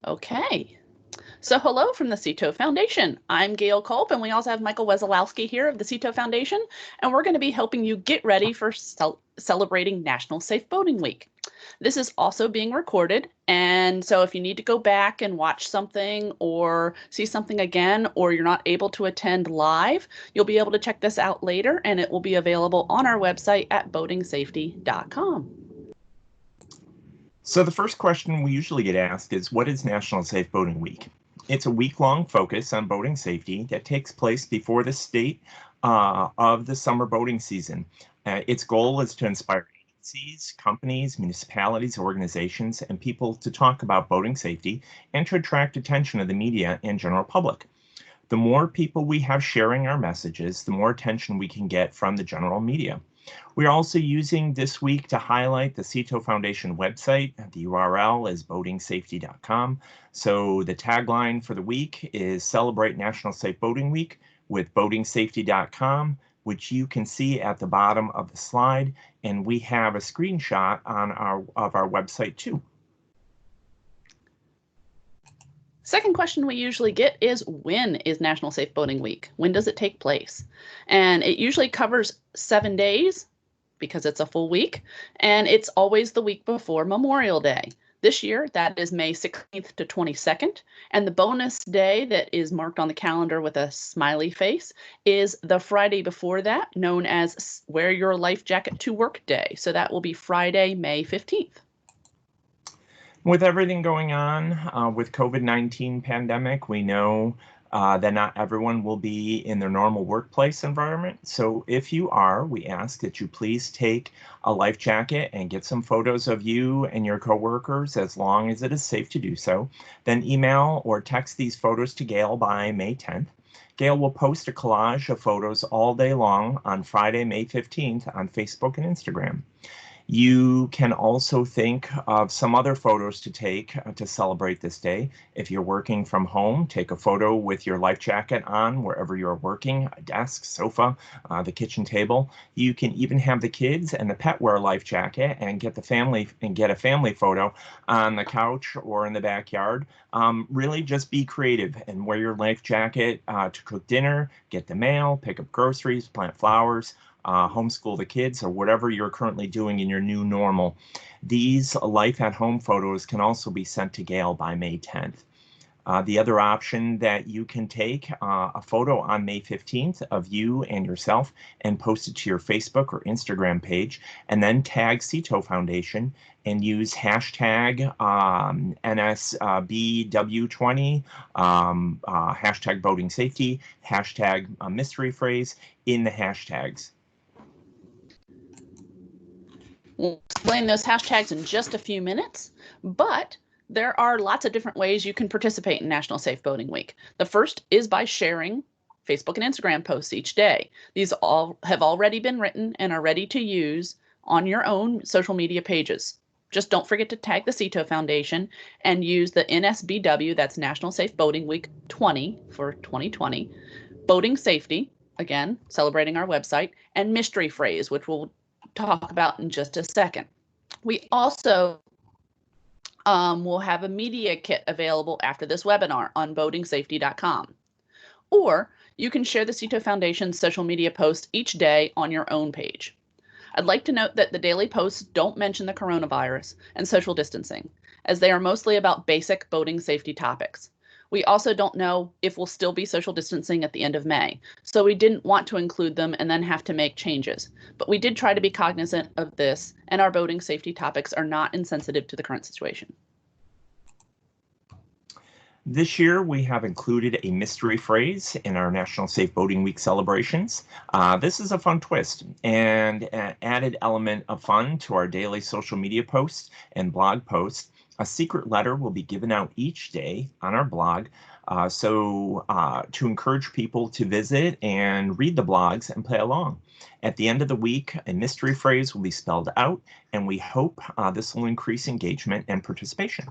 Okay. So hello from the CETO Foundation. I'm Gail Culp, and we also have Michael Wesolowski here of the CETO Foundation, and we're going to be helping you get ready for celebrating National Safe Boating Week. This is also being recorded, and so if you need to go back and watch something or see something again, or you're not able to attend live, you'll be able to check this out later, and it will be available on our website at boatingsafety.com. So the first question we usually get asked is, what is National Safe Boating Week? It's a week-long focus on boating safety that takes place before the state of the summer boating season. Its goal is to inspire agencies, companies, municipalities, organizations, and people to talk about boating safety and to attract attention of the media and general public. The more people we have sharing our messages, the more attention we can get from the general media. We're also using this week to highlight the CETO Foundation website. The URL is boatingsafety.com. So the tagline for the week is Celebrate National Safe Boating Week with boatingsafety.com, which you can see at the bottom of the slide. And we have a screenshot of our website too. Second question we usually get is, when is National Safe Boating Week? When does it take place? And it usually covers 7 days because it's a full week, and it's always the week before Memorial Day. This year, that is May 16th to 22nd, and the bonus day that is marked on the calendar with a smiley face is the Friday before that, known as Wear Your Life Jacket to Work Day. So that will be Friday, May 15th. With everything going on with COVID-19 pandemic, we know that not everyone will be in their normal workplace environment. So if you are, we ask that you please take a life jacket and get some photos of you and your coworkers, as long as it is safe to do so. Then email or text these photos to Gail by May 10th. Gail will post a collage of photos all day long on Friday, May 15th on Facebook and Instagram. You can also think of some other photos to take to celebrate this day. If you're working from home, take a photo with your life jacket on wherever you're working, a desk, sofa, the kitchen table. You can even have the kids and the pet wear a life jacket and get a family photo on the couch or in the backyard. Really just be creative and wear your life jacket to cook dinner, get the mail, pick up groceries, plant flowers, homeschool the kids, or whatever you're currently doing in your new normal. These life at home photos can also be sent to Gail by May 10th. The other option that you can take a photo on May 15th of you and yourself and post it to your Facebook or Instagram page, and then tag CETO Foundation and use hashtag NSBW20, hashtag boating safety, hashtag mystery phrase in the hashtags. We'll explain those hashtags in just a few minutes, but there are lots of different ways you can participate in National Safe Boating Week. The first is by sharing Facebook and Instagram posts each day. These all have already been written and are ready to use on your own social media pages. Just don't forget to tag the CETO Foundation and use the NSBW, that's National Safe Boating Week 20 for 2020, Boating Safety, again, celebrating our website, and mystery phrase, which we'll talk about in just a second. We also will have a media kit available after this webinar on boatingsafety.com. Or you can share the CETO Foundation's social media posts each day on your own page. I'd like to note that the daily posts don't mention the coronavirus and social distancing, as they are mostly about basic boating safety topics. We also don't know if we'll still be social distancing at the end of May, so we didn't want to include them and then have to make changes. But we did try to be cognizant of this, and our boating safety topics are not insensitive to the current situation. This year, we have included a mystery phrase in our National Safe Boating Week celebrations. This is a fun twist and an added element of fun to our daily social media posts and blog posts. A secret letter will be given out each day on our blog, to encourage people to visit and read the blogs and play along. At the end of the week, a mystery phrase will be spelled out, and we hope this will increase engagement and participation.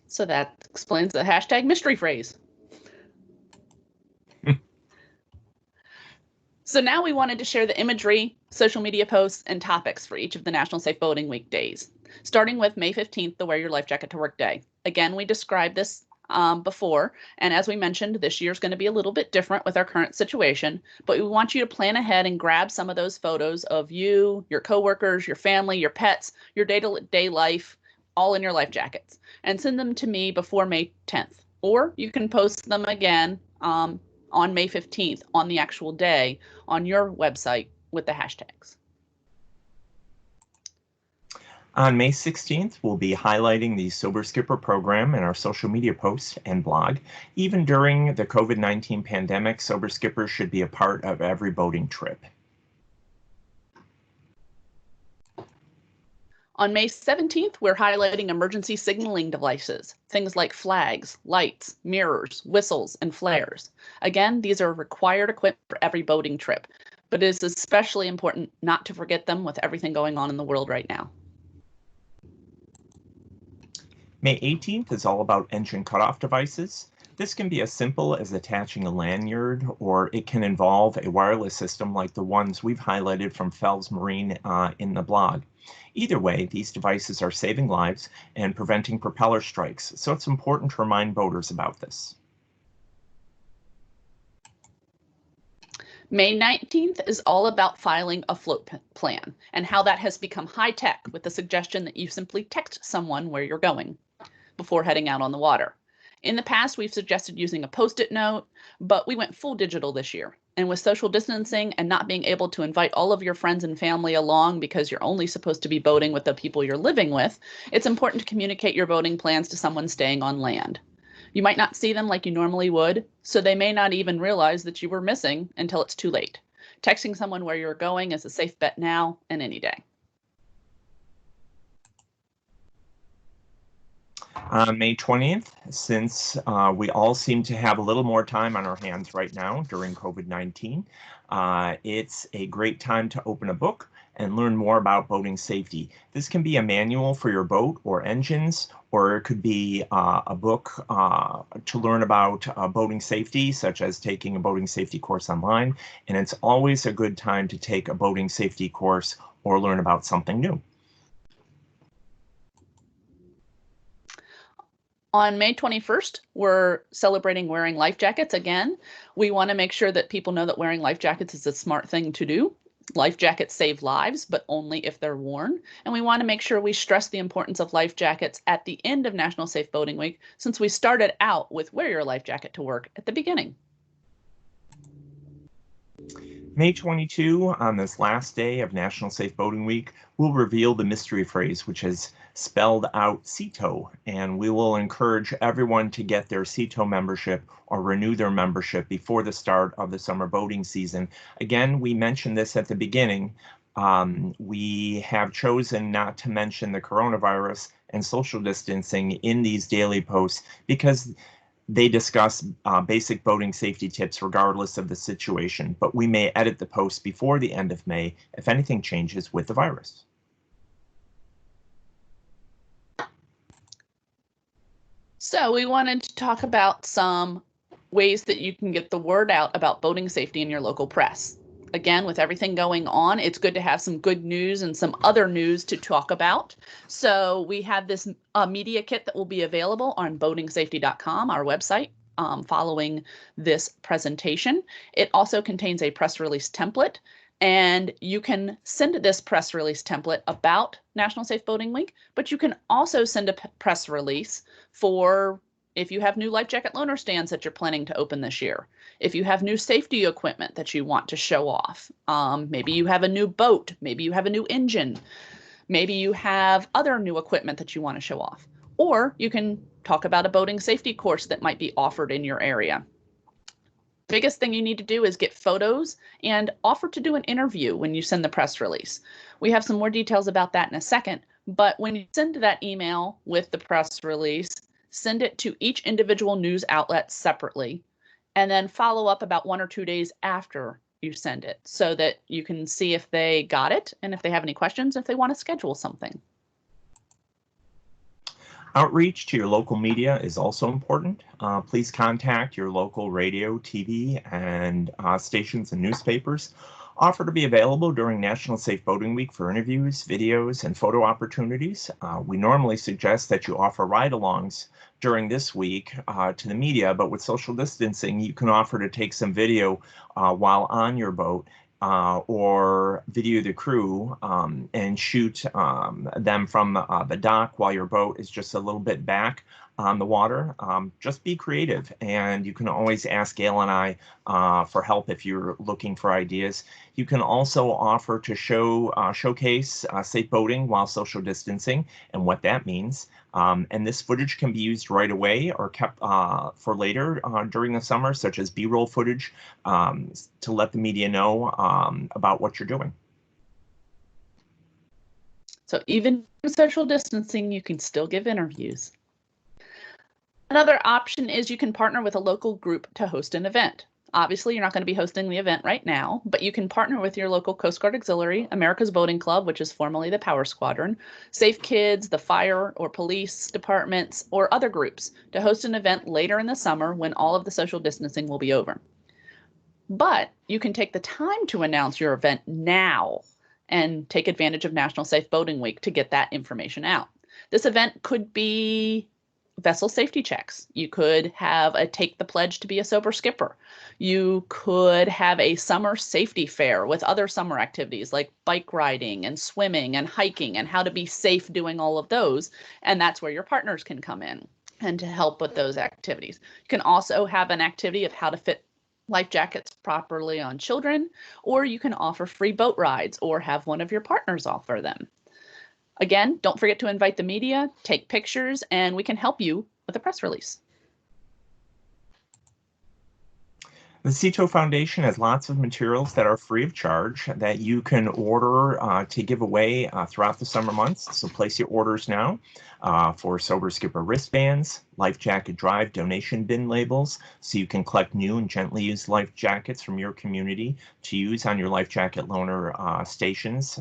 So that explains the hashtag mystery phrase. So now we wanted to share the imagery, social media posts, and topics for each of the National Safe Boating Week days, starting with May 15th, the Wear Your Life Jacket to Work Day. Again, we described this before, and as we mentioned, this year's going to be a little bit different with our current situation, but we want you to plan ahead and grab some of those photos of you, your coworkers, your family, your pets, your day-to-day life, all in your life jackets, and send them to me before May 10th. Or you can post them again on May 15th on the actual day on your website with the hashtags. On May 16th, we'll be highlighting the Sober Skipper program in our social media posts and blog. Even during the COVID-19 pandemic, Sober Skippers should be a part of every boating trip. On May 17th, we're highlighting emergency signaling devices, things like flags, lights, mirrors, whistles, and flares. Again, these are required equipment for every boating trip, but it is especially important not to forget them with everything going on in the world right now. May 18th is all about engine cutoff devices. This can be as simple as attaching a lanyard, or it can involve a wireless system like the ones we've highlighted from Fells Marine in the blog. Either way, these devices are saving lives and preventing propeller strikes, so it's important to remind boaters about this. May 19th is all about filing a float plan and how that has become high tech with the suggestion that you simply text someone where you're going before heading out on the water. In the past, we've suggested using a Post-it note, but we went full digital this year. And with social distancing and not being able to invite all of your friends and family along because you're only supposed to be boating with the people you're living with, it's important to communicate your boating plans to someone staying on land. You might not see them like you normally would, so they may not even realize that you were missing until it's too late. Texting someone where you're going is a safe bet now and any day. On May 20th, since we all seem to have a little more time on our hands right now during COVID-19, it's a great time to open a book and learn more about boating safety. This can be a manual for your boat or engines, or it could be a book to learn about boating safety, such as taking a boating safety course online. And it's always a good time to take a boating safety course or learn about something new. On May 21st, we're celebrating wearing life jackets again. We want to make sure that people know that wearing life jackets is a smart thing to do. Life jackets save lives, but only if they're worn. And we want to make sure we stress the importance of life jackets at the end of National Safe Boating Week, since we started out with wear your life jacket to work at the beginning. May 22, on this last day of National Safe Boating Week, we'll reveal the mystery phrase, which is spelled out CTO, and we will encourage everyone to get their CTO membership or renew their membership before the start of the summer boating season. Again, we mentioned this at the beginning. We have chosen not to mention the coronavirus and social distancing in these daily posts because they discuss basic boating safety tips regardless of the situation, but we may edit the post before the end of May if anything changes with the virus. So we wanted to talk about some ways that you can get the word out about boating safety in your local press. Again, with everything going on, it's good to have some good news and some other news to talk about. So we have this media kit that will be available on boatingsafety.com, our website, following this presentation. It also contains a press release template, and you can send this press release template about National Safe Boating Week, but you can also send a press release for if you have new life jacket loaner stands that you're planning to open this year, if you have new safety equipment that you want to show off, maybe you have a new boat, maybe you have a new engine, maybe you have other new equipment that you want to show off, or you can talk about a boating safety course that might be offered in your area. Biggest thing you need to do is get photos and offer to do an interview when you send the press release. We have some more details about that in a second, but when you send that email with the press release, send it to each individual news outlet separately, and then follow up about 1 or 2 days after you send it so that you can see if they got it and if they have any questions, if they want to schedule something. Outreach to your local media is also important. Please contact your local radio, TV, and stations and newspapers. Offer to be available during National Safe Boating Week for interviews, videos, and photo opportunities. We normally suggest that you offer ride-alongs during this week to the media, but with social distancing, you can offer to take some video while on your boat or video the crew and shoot them from the dock while your boat is just a little bit back on the water. Just be creative, and you can always ask Gail and I for help if you're looking for ideas. You can also offer to showcase safe boating while social distancing and what that means. And this footage can be used right away or kept for later during the summer, such as B-roll footage, to let the media know about what you're doing. So even social distancing, you can still give interviews. Another option is you can partner with a local group to host an event. Obviously, you're not going to be hosting the event right now, but you can partner with your local Coast Guard Auxiliary, America's Boating Club, which is formerly the Power Squadron, Safe Kids, the fire or police departments, or other groups to host an event later in the summer when all of the social distancing will be over. But you can take the time to announce your event now and take advantage of National Safe Boating Week to get that information out. This event could be vessel safety checks. You could have a take the pledge to be a sober skipper. You could have a summer safety fair with other summer activities like bike riding and swimming and hiking and how to be safe doing all of those. And that's where your partners can come in and to help with those activities. You can also have an activity of how to fit life jackets properly on children, or you can offer free boat rides or have one of your partners offer them. Again, don't forget to invite the media, take pictures, and we can help you with a press release. The CITO Foundation has lots of materials that are free of charge that you can order to give away throughout the summer months. So place your orders now for Sober Skipper wristbands, life jacket drive donation bin labels, so you can collect new and gently used life jackets from your community to use on your life jacket loaner stations.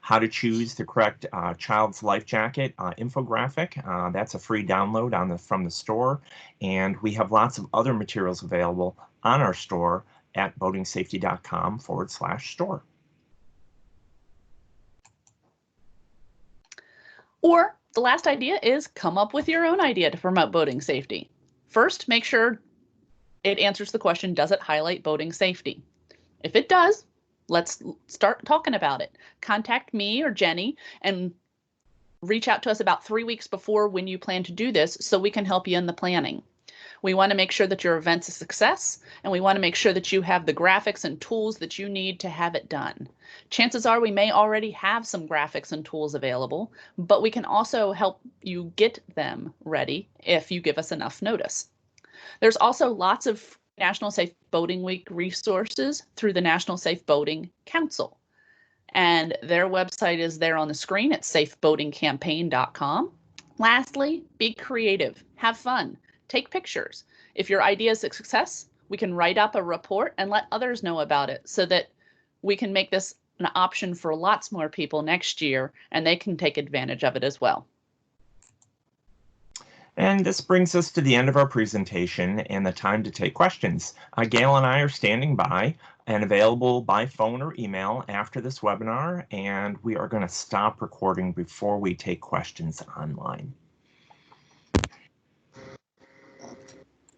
How to choose the correct child's life jacket infographic. That's a free download from the store. And we have lots of other materials available on our store at boatingsafety.com/store. Or the last idea is come up with your own idea to promote boating safety. First, make sure it answers the question, does it highlight boating safety? If it does, let's start talking about it. Contact me or Jenny and reach out to us about 3 weeks before when you plan to do this so we can help you in the planning. We want to make sure that your event's a success, and we want to make sure that you have the graphics and tools that you need to have it done. Chances are we may already have some graphics and tools available, but we can also help you get them ready if you give us enough notice. There's also lots of National Safe Boating Week resources through the National Safe Boating Council. And their website is there on the screen at safeboatingcampaign.com. Lastly, be creative, have fun, take pictures. If your idea is a success, we can write up a report and let others know about it so that we can make this an option for lots more people next year and they can take advantage of it as well. And this brings us to the end of our presentation and the time to take questions. Gail and I are standing by and available by phone or email after this webinar, and we are going to stop recording before we take questions online.